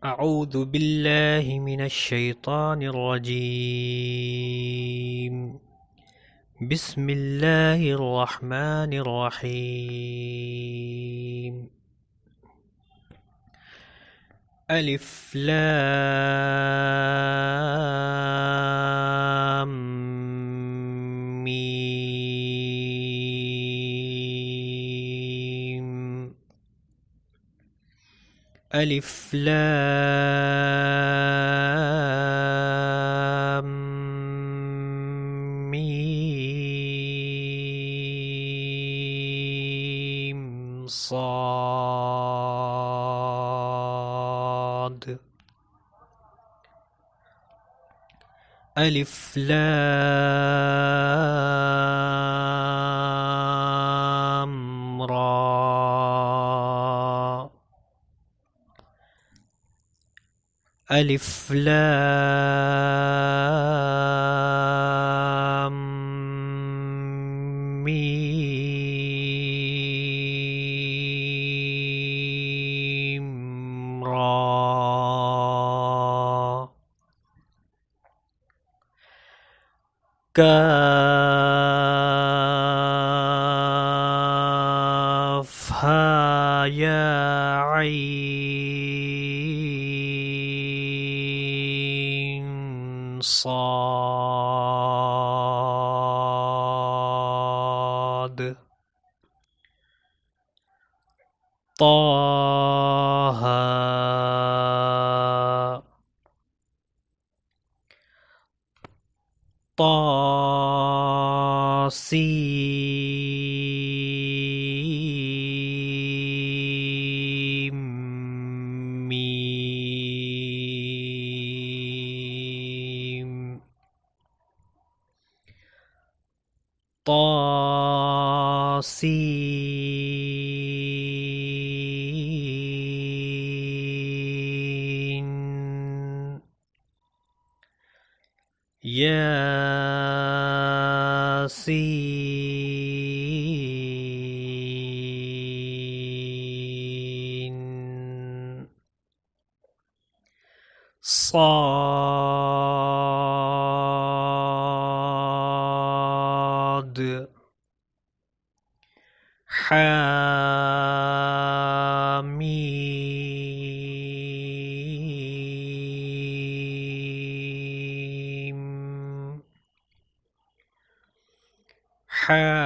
أعوذ بالله من الشيطان الرجيم. بسم الله الرحمن الرحيم. ألف لام ميم. ألف لام ميم صاد. ألف لام را. ألف لام ميم را. كاف ها يا عين صاد. طه طاسيم ميم. طاسين ياسين. صاد. حميم. حميم.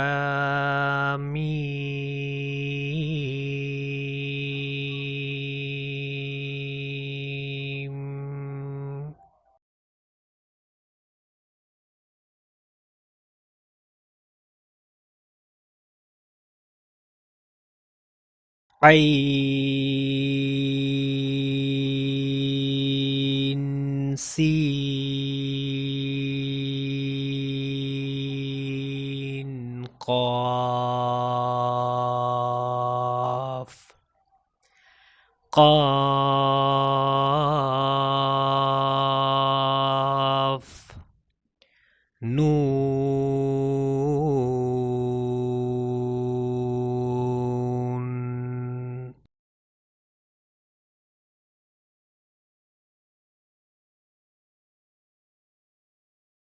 عين سين قاف. قاف نون.